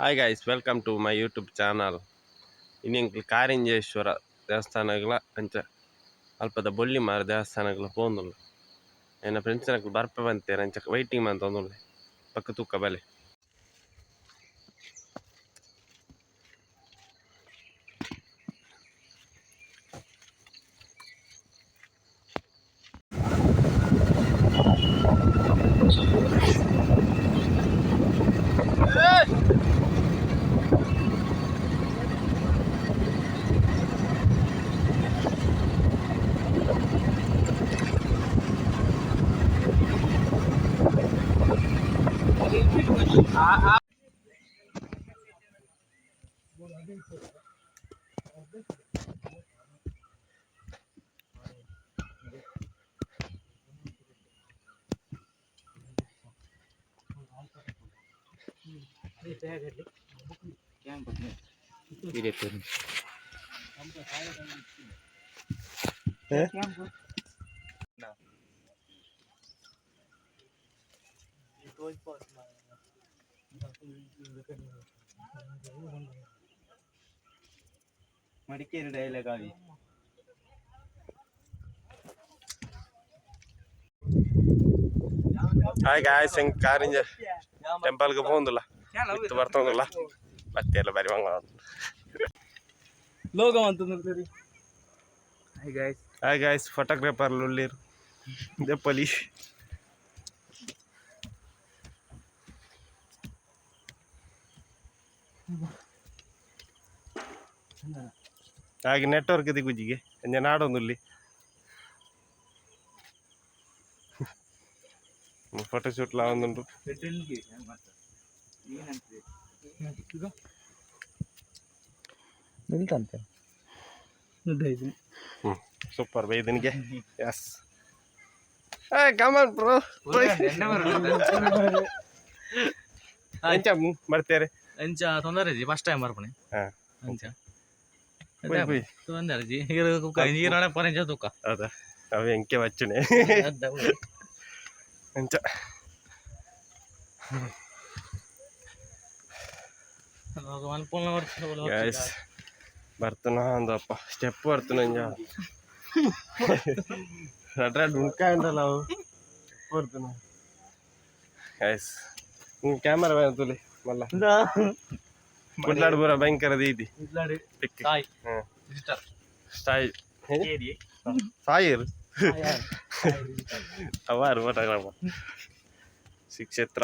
Hi guys, welcome to my YouTube channel. ಇನ್ನಿಂಗ್ ಕಾರಿಂಜೇಶ್ವರ ದೇವಸ್ಥಾನಗಳ ಅಂಚ ಅಲ್ಪದ ಬೊಳ್ಳಿ ಮಾರ ದೇವಸ್ಥಾನಗಳ ಪೋಂದುಲ್ಲ. ನನ್ನ ಫ್ರೆಂಡ್ಸ್ ಬರ್ಪ ಬಂತೇನೆ ಅಂಚ ವೈಟಿಂಗ್ ಮಂತ್ ಒಂದುಲ್ಲೆ ಪಕ್ಕ ತೂಕ ಬಲೆ. ಮಡಿಕೇರಿ ಡೈಲಾಗ್ ಆಗಿ ಹಾಯ್ ಗಾಯ್ಸ್, ಹೆಂಗ್ ಕಾರಿಂಜ ಟೆಂಪಲ್ಗೆ ಹೋಗುದಿಲ್ಲ ಇತ್ತು ಬರ್ತಂದಿಲ್ಲ ಮತ್ತೆ ಎಲ್ಲ ಬರಿ ಮಂಗಳ ಲೋಗ ಅಂತ. ಹಾಯ್ ಗಾಯ್ಸ್, ಫೋಟೋಗ್ರಾಫರ್ ಲುಲ್ಲಿರು ದೆಪ್ಪಲಿ ಹಾಗೆ ನೆಟ್ವರ್ಕ್ ದಿಗುಜಿಗೆ ಅಂಜ ನಾಡೊಂದುಲ್ಲಿ ಫೋಟೋಶೂಟ್ ಲ ಒಂದುಂಟು. ಸೂಪರ್ ಬೈದನಿಗೆ ಎಸ್ ಕಮಾನ್ ಬ್ರೋ ಎಂಚ ಮಾಡ್ತಾರೆ ಅಂಚ ತೊಂದರೆ ಜಿ ಫಸ್ಟ್ ಟೈಮ್ ಬರ್ಪಣೆ ಅಂಚ ತೊಂದರೆ ಜಿ ನೀರಾಣ ಪರಂಜ ತೂಕ ಹೌದಾ ಅವು ಎಂಕೆ ವಚ್ಚುನೆ ಅಂಚ ಗೈಸ್ ಬರ್ತನ ಒಂದಪ್ಪ ಸ್ಟೆಪ್ ಬರ್ತನ ಇಂಜ ಅಡ್ರಾಡ್ ಉಂಡ್ಕಾಂಡಲ್ಲ ಅವು ಬರ್ತನ ಗೈಸ್ ಕ್ಯಾಮರಾ ಬೇಡ ತುಲಿ ಮಲ್ಲ ಕುಡ್ಲಾಡ್ ಪೂರ ಭಯಂಕರ ದೀದಿ ಸ್ಟೈಲ್ ಸಾಯಿರ್ ಅವಾರು ಫೋಟೋಗ್ರಾಫರ್ ಶಿಕ್ಷೇತ್ರ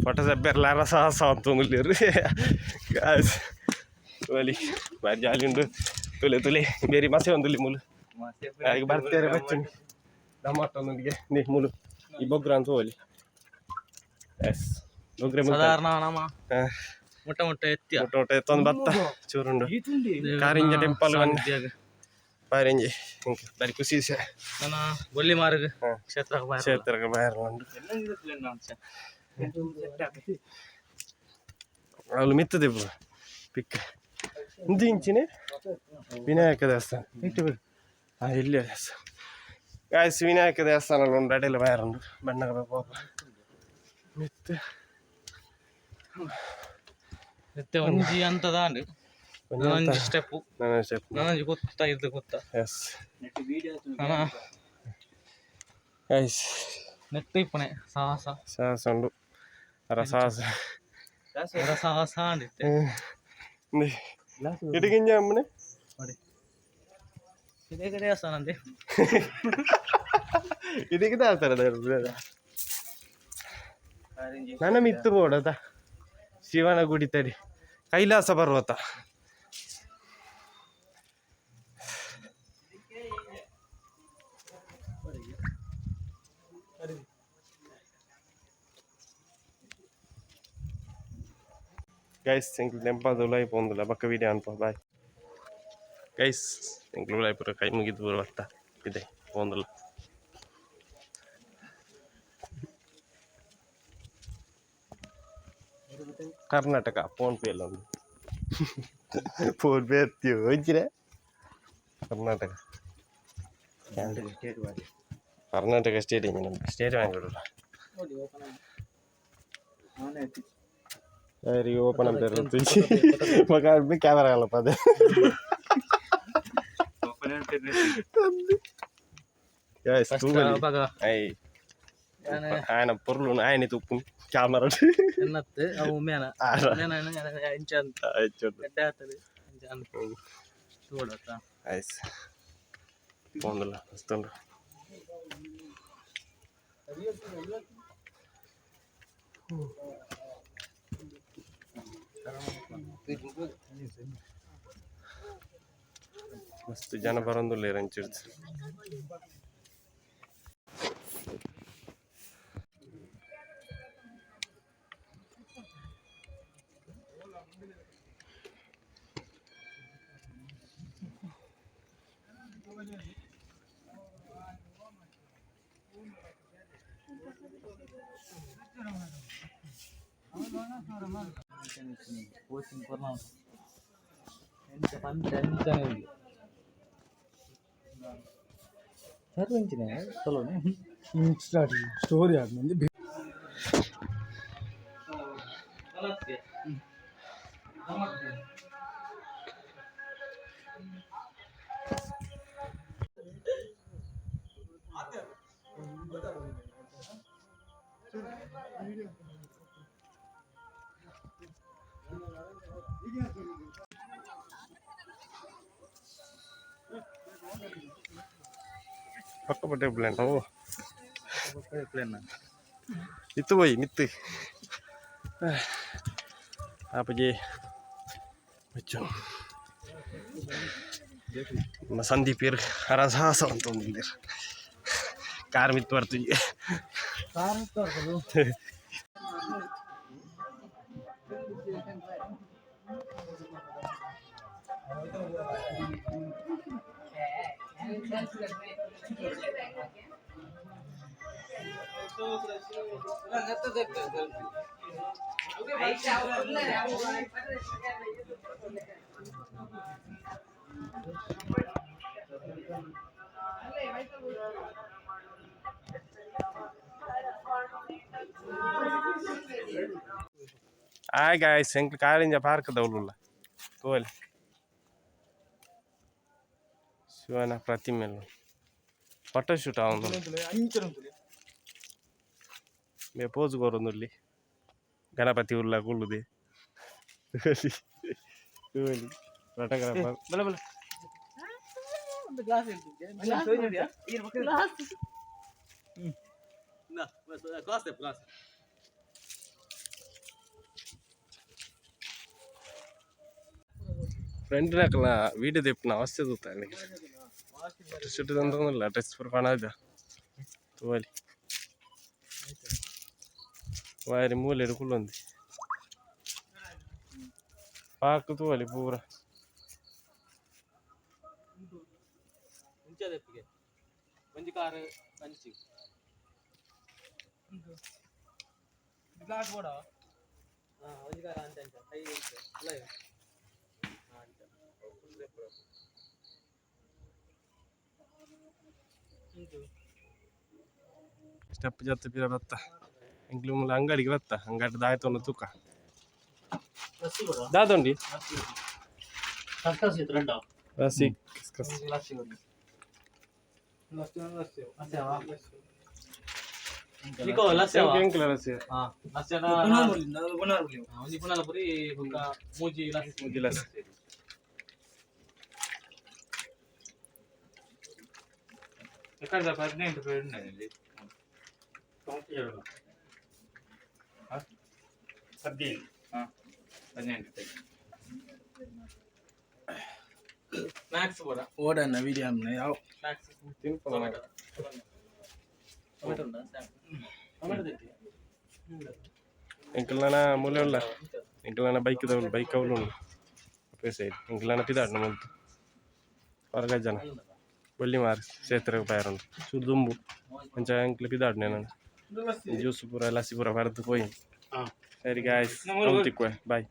ಫೋಟೋ ಸಬ್ಬೆರ್ಲಾರ ಸಾಹಸ ಅಂತಂದಿಲ್ಲೇರು ಗಾಯ್ಸ್ ಒಲಿ ಬಾರಿ ಜಾಲಿ ಉಂಟು ತುಲೆ ತುಲೆ ಬೇರೆ ಮಸೆ ಒಂದುಲ್ಲಿ ಮುಲು ಹಾಗೆ ಬರ್ತಾರೆ ಬಚ್ಚಿನಿ ಟಮಾಟೊ ಒಂದೊಂದಿಗೆ ನೀ ಮುಲು ಈ ಬೊಗ್ರ ಅಂತ ಹೋಲಿ ಎಸ್ ಬೊಗ್ರೆ ಸಾಧಾರಣ ನಮ್ಮ ಮುಟ್ಟ ಮುಟ್ಟ ಎತ್ತಿ ಮುಟ್ಟ ಮುಟ್ಟ ಎತ್ತೊಂದು ಬತ್ತ ಚೂರುಂಡು ಕಾರಿಂಜ ಟೆಂಪಲ್ ಬಾರಿಂಜಿ ಬಾರಿ ಖುಷಿ ನನ್ನ ಬೊಳ್ಳಿ ಮಾರ್ಗ ಕ್ಷೇತ್ರಕ್ಕೆ ಬಾಯರ್ ಉಂಡು ಅವಳು ಮಿತ್ತದೆ ಪಿಕ್ಕ ಇಂದು ಇಂಚಿನೇ ವಿನಾಯಕ ದೇವಸ್ಥಾನ ಇಟ್ಟು ಬಿಡು ಇಲ್ಲೇ ದೇವಸ್ಥಾನ ಗಾಯಸ್ ವಿನಾಯಕ ದೇವಸ್ಥಾನ ಉಂಡು ಅಡೆಲ್ಲ ಬಾಯರ್ ಉಂಡು ಬಣ್ಣಗ ಪಾಪ ಮಿತ್ತು ಮತ್ತೆ ಒಂಜಿ ಅಂತದ ನನಂಜಿ ಸ್ಟೆಪ್ಪು ನನಂಜಿ ಗೊತ್ತಾ ಇದು ಗೊತ್ತಾ ಎಸ್ ಗೈಸ್ ನೆಟ್ಟು ಇಪ್ಪನೆ ಸಾಹಸ ಸಾಹಸ ಉಂಡು ಅರ ಸಾಹಸ ಅರ ಸಾಹಸ ಅಂದಿತ್ತೆ ಇಡಿಗಿಂಜ ಅಮ್ಮನೆ ಇದೇ ದೇವಸ್ಥಾನ ಅಂದೆ ಇದಕ್ಕೆ ದೇವಸ್ಥಾನ ನನ್ನ ಮಿತ್ತು ಬೋಡದ ಶಿವನ ಗುಡಿ ತಡಿ ಕೈಲಾಸ ಪರ್ವತ ಗೈಸ್ ಎಂಕ್ಲು ಟೆಂಪಲ್ ಉಲಾಯಿ ಪೋಂದುಲ್ಲ ಬಕ್ಕ ವಿಡಿಯೋ ಅನ್ಪ ಬಾಯ್ ಗೈಸ್ ಎಂಕ್ಲು ಉಲಾಯಿ ಪೂರ ಕೈ ಮುಗಿದು ಪೂರ ಬರ್ತಾ ಇದೆ ಪೋಂದುಲ್ಲ ಕರ್ನಾಟಕ ಫೋನ್ ಪೇ ಎಲ್ಲ ಒಂದು ಫೋನ್ ಪೇ ಎತ್ತೀವಿ ಹೋಯ್ತಿರ ಕರ್ನಾಟಕ ಕರ್ನಾಟಕ ಸ್ಟೇಡಿಯಂ ನಮ್ಗೆ ಸ್ಟೇಡಿಯಂ ಆಗಿಡಲ್ಲ ಯಾರಿಗೆ ಓಪನ್ ಅಂತ ಇರುತ್ತೆ ಮಗ ಕ್ಯಾಮರಾ ಅಲ್ಲಪ್ಪ ಅದೇ ఆయన పొరలు ఆయన తుప్పు కెమెరా ఫోన్లో వస్తుండ్రు ಮಸ್ತ್ ಜನ ಬರೋದು ರಂಚಿಡ್ತು స్టోరీ ఆడింది ಪಕ್ಕ ಪಟ್ಟೆ ಪ್ಲೇನ್ ಓ itu boy mitu apa je macam masandi pir rasa untuk milir kar mitu artinya Hi guys, yang kalian park dahulu lah. Tuh, suara pratimel. Photo shoot awal tuh. Me pose koron dulu. Ganapati ulla kulu deh. Tuh, fotografer. Bala bala. Glass itu. Glass itu dia. Ini pakai glass. Nah, glass deh glass. Friend ಹಾಕಲ್ಲ video ದಿಪ್ಪನ ಅವಸ್ಥೆ ತೂತಾನೆ shoot ಅಂತಂದಿಲ್ಲ dress fur ಕಾಣದ ತೋಲಿ ವಾರಿ ಮೂಲೆ ಕುಲ್ಲೊಂದಿ ಪಾಕು ತೋಲಿ ಪೂರ ಒಂಜಿ car ಅಂಚಿ glass ಬೋಡ ಒಂಜಿ car ಅಂಚ ಅಂಚ ಕೈ ಅಲ್ಲ ಸ್ಟೆಪ್ ಜೊತೆ ಬೀರ ಬತ್ತ ಇಂಗ್ಲಿ ಮುಲ್ಲ ಅಂಗಡಿಗೆ ಬತ್ತ ಅಂಗಡಿ ದಾಯ್ತೊಂದು ತೂಕ ದಾದೊಂಡಿ ರಸಿ ఎక్కడ 18 పేరు ఉన్నాయండి 18 స్నాక్స్ కూడా ఓడన్న వీడియో అన్న యావ్ స్నాక్స్ తినుకో టమాటో ఉందా టమాటో తెచ్చి ఇంకలన మూలెల్ల ఇంకలన బైక్ అవలు పేసే ఇంకలన పిదాడన ముందు ಹೊರಗೆ ಜನ ಬಳ್ಳಿ ಮಾರಿ ಸೇತರಿಗೆ ಬಾಯರಂದು ಸುರ್ದುಂಬು ಮಂಚ ಅಂಕ್ಲಿ ಪಿದಾಡ್ ನಾನು ಜ್ಯೂಸ್ ಪೂರ ಲಸ್ಸಿ ಪೂರ ಬರೆದು ಹೋಯ್ ಸರಿ ಗಾಯ್ಸ್ ಬಾಯ್